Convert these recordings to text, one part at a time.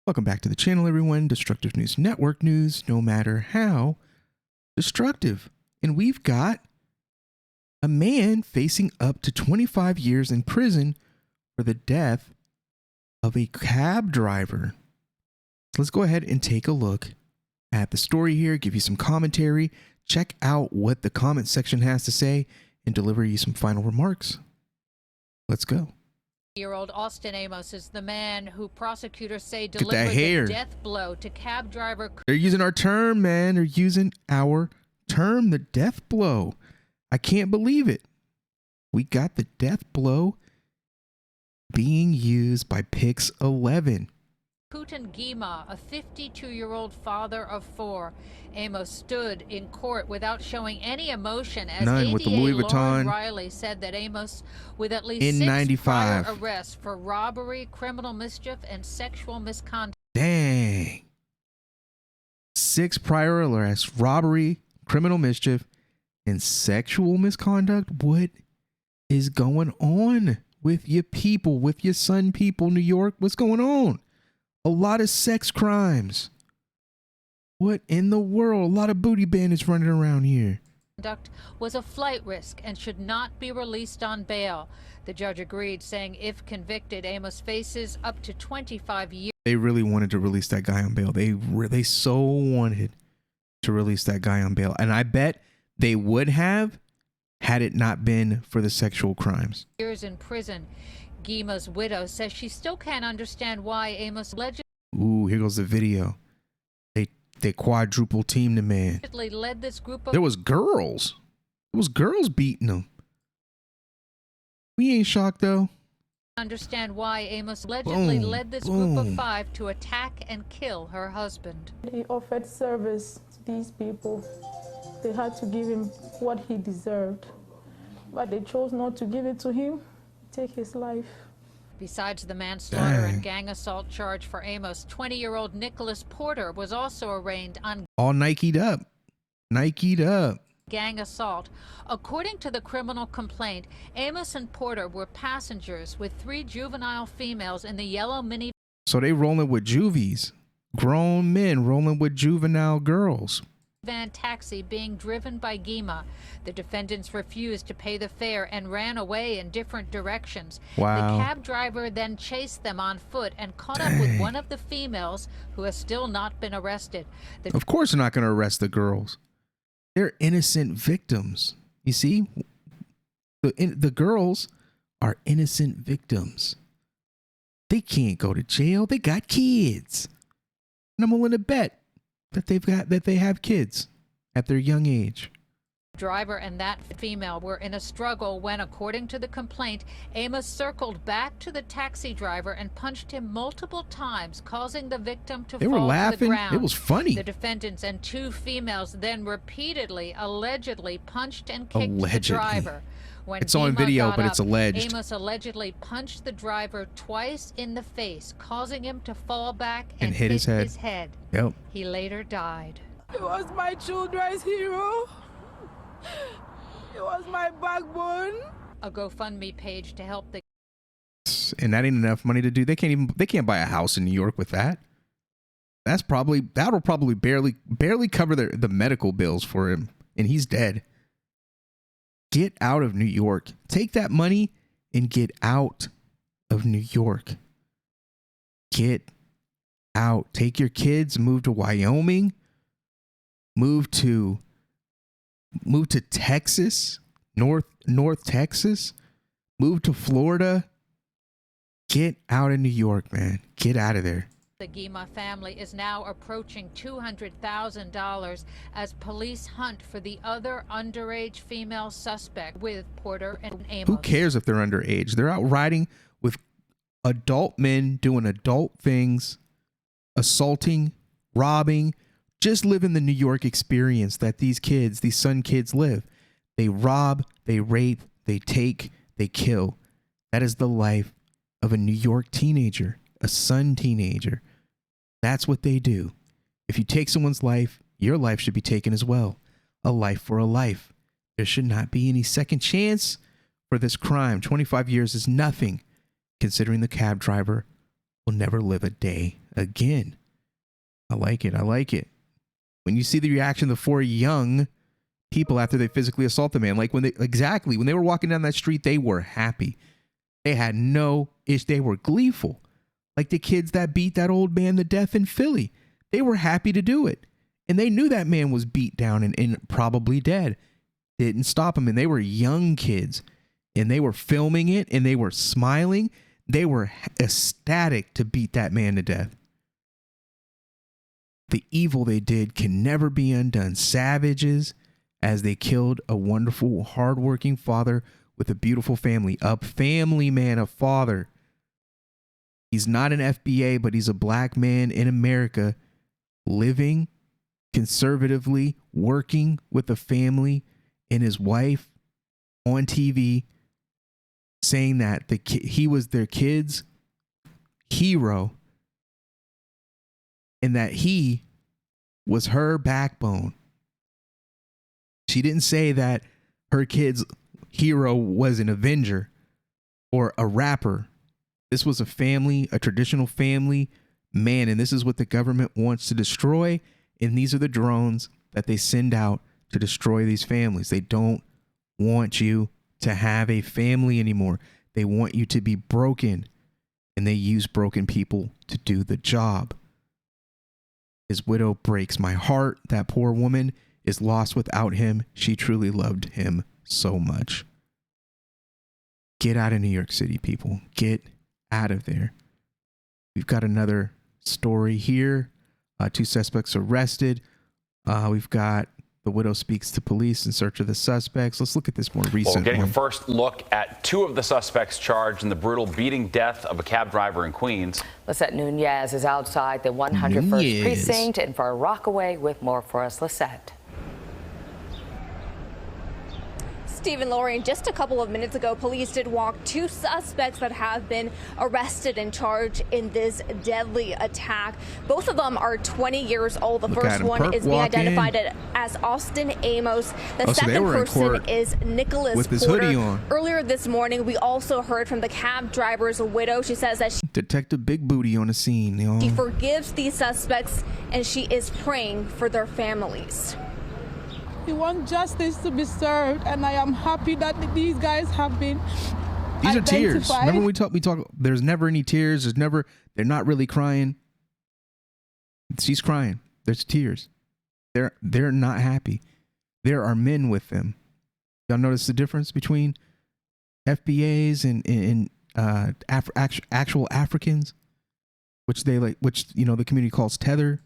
Welcome back to the channel, everyone. Destructive News Network news, no matter how destructive. And we've got a man facing up to 25 years in prison for the death of a cab driver. So let's go ahead and take a look at the story here, give you some commentary, check out what the comment section has to say, and deliver you some final remarks. Let's go. Year-old Austin Amos is the man who prosecutors say delivered the death blow to cab driver. They're using our term, man. They're using our term, the death blow. I can't believe it. We got the death blow being used by Pix 11. Putin Gima, a 52-year-old father of four. Amos stood in court without showing any emotion as None, ADA with the Louis Vuitton Lauren Riley said that Amos, with at least six prior arrests for robbery, criminal mischief, and sexual misconduct. Dang. 6 prior arrests, robbery, criminal mischief, and sexual misconduct. What is going on with your people, with your son people, New York? What's going on? A lot of sex crimes. What in the world? A lot of booty bandits running around here. Conduct was a flight risk and should not be released on bail. The judge agreed, saying if convicted, Amos faces up to 25 years. They really wanted to release that guy on bail. They so wanted to release that guy on bail. And I bet they would have had it not been for the sexual crimes. Years in prison. Gima's widow says she still can't understand why Amos allegedly. Ooh, here goes the video. They quadruple teamed the man. Led this group of. There was girls. There was girls beating him. We ain't shocked though. Understand why Amos allegedly led this group of 5 to attack and kill her husband. He offered service to these people. They had to give him what he deserved, but they chose not to give it to him. Take his life. Besides the manslaughter and gang assault charge for Amos, 20-year-old Nicholas Porter was also arraigned on all Nike'd up. Gang assault. According to the criminal complaint, Amos and Porter were passengers with 3 juvenile females in the yellow minivan. So they rolling with juvies. Grown men rolling with juvenile girls. Taxi being driven by Gima. The defendants refused to pay the fare and ran away in different directions. Wow. The cab driver then chased them on foot and caught up with one of the females who has still not been arrested. Of course they're not going to arrest the girls. They're innocent victims. You see, the girls are innocent victims. They can't go to jail. They got kids. And I'm willing to bet that they have kids at their young age. Driver and that female were in a struggle when, according to the complaint, Amos circled back to the taxi driver and punched him multiple times, causing the victim to fall to the ground. They were laughing. It was funny. The defendants and 2 females then repeatedly, allegedly punched and kicked the driver. When it's on video, but it's alleged. Amos allegedly punched the driver twice in the face, causing him to fall back and hit his head. Yep. He later died. He was my children's hero. He was my backbone. A GoFundMe page to help the. And that ain't enough money to do. They can't buy a house in New York with that. That'll probably barely cover the medical bills for him, and he's dead. Get out of New York. Take that money and get out of New York. Get out. Take your kids, move to Wyoming, move to Texas, North Texas, move to Florida. Get out of New York, man. Get out of there. The Gima family is now approaching $200,000 as police hunt for the other underage female suspect with Porter and Amos. Who cares if they're underage? They're out riding with adult men doing adult things, assaulting, robbing, just living the New York experience that these son kids live. They rob, they rape, they take, they kill. That is the life of a New York teenager, a son teenager. That's what they do. If you take someone's life, your life should be taken as well. A life for a life. There should not be any second chance for this crime. 25 years is nothing, considering the cab driver will never live a day again. I like it. I like it. When you see the reaction of the four young people after they physically assault the man, like when they were walking down that street, they were happy. They had no issue. They were gleeful. Like the kids that beat that old man to death in Philly. They were happy to do it. And they knew that man was beat down and probably dead. Didn't stop him. And they were young kids. And they were filming it and they were smiling. They were ecstatic to beat that man to death. The evil they did can never be undone. Savages, as they killed a wonderful, hardworking father with a beautiful family. A family man, a father. He's not an FBA, but he's a black man in America living conservatively, working with a family and his wife on TV, saying that he was their kid's hero and that he was her backbone. She didn't say that her kid's hero was an Avenger or a rapper. This was a family, a traditional family man, and this is what the government wants to destroy, and these are the drones that they send out to destroy these families. They don't want you to have a family anymore. They want you to be broken, and they use broken people to do the job. His widow breaks my heart. That poor woman is lost without him. She truly loved him so much. Get out of New York City, people. Get out of there. We've got another story here. 2 suspects arrested. We've got the widow speaks to police in search of the suspects. Let's look at this more recent Well, getting one. a first look at 2 of the suspects charged in the brutal beating death of a cab driver in Queens. Lisette Nunez is outside the 101st Precinct in Far Rockaway with more for us. Lisette. Stephen, Lori, just a couple of minutes ago, police did walk 2 suspects that have been arrested and charged in this deadly attack. Both of them are 20 years old. The first one is being identified as Austin Amos. The second person is Nicholas with his Porter. hoodie on. Earlier this morning, we also heard from the cab driver's widow. She says that Detective Big Booty on the scene. You know. she forgives these suspects and she is praying for their families. We want justice to be served, and I am happy that these guys have been These identified. are tears. Remember we talk, there's never any tears. They're not really crying. She's crying. There's tears. They're not happy. There are men with them. Y'all notice the difference between FBAs and actual Africans, which the community calls tether.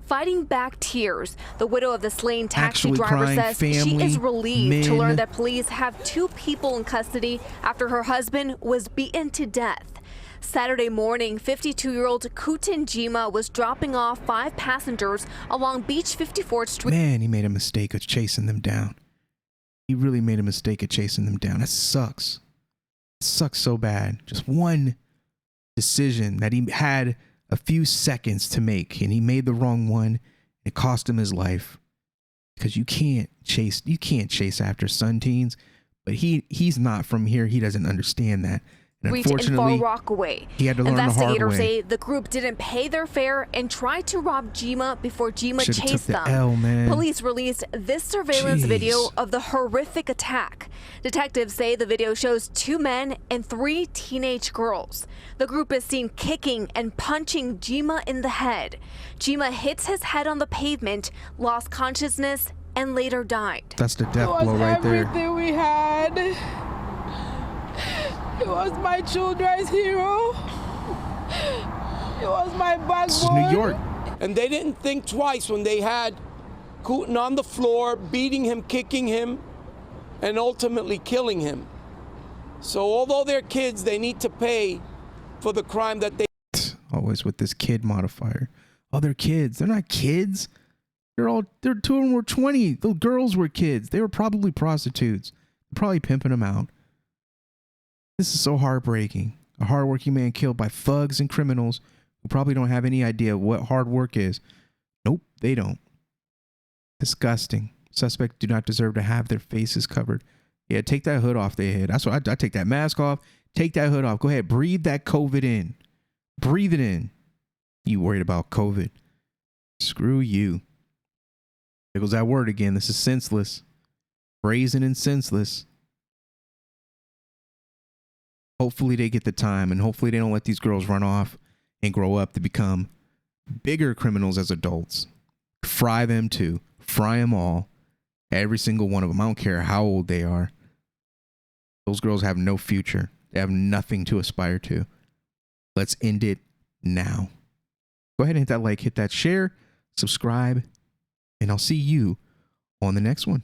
Fighting back tears, the widow of the slain taxi Actually driver crying, says she family, is relieved to men. learn that police have 2 people in custody after her husband was beaten to death. Saturday morning, 52-year-old Kutin Jima was dropping off 5 passengers along Beach 54th Street. Man, he made a mistake of chasing them down. He really made a mistake of chasing them down. That sucks. It sucks so bad. Just one decision that he had a few seconds to make, and he made the wrong one. It cost him his life, because you can't chase after sun teens. But he's not from here. He doesn't understand that. And Reached in unfortunately, Far Rockaway. he had to learn the hard Investigators way. say the group didn't pay their fare and tried to rob Jima before Jima Should've chased took the them. L, man. Police released this surveillance Jeez. video of the horrific attack. Detectives say the video shows 2 men and 3 teenage girls. The group is seen kicking and punching Jima in the head. Jima hits his head on the pavement, lost consciousness, and later died. That's the death It was blow right there. everything we had. It was my children's hero. It was my backbone. This is New York. And they didn't think twice when they had Kutin on the floor, beating him, kicking him, and ultimately killing him. So although they're kids, they need to pay for the crime that they... Always with this kid modifier. Oh, they're kids. They're not kids. They're 2 of them were 20. The girls were kids. They were probably prostitutes. Probably pimping them out. This is so heartbreaking. A hardworking man killed by thugs and criminals who probably don't have any idea what hard work is. Nope, they don't. Disgusting. Suspects do not deserve to have their faces covered. Yeah, take that hood off their head. That's why I take that mask off. Take that hood off. Go ahead, breathe that COVID in. Breathe it in. You worried about COVID. Screw you. There goes that word again. This is senseless. Brazen and senseless. Hopefully they get the time, and hopefully they don't let these girls run off and grow up to become bigger criminals as adults. Fry them too. Fry them all. Every single one of them. I don't care how old they are. Those girls have no future. They have nothing to aspire to. Let's end it now. Go ahead and hit that like, hit that share, subscribe, and I'll see you on the next one.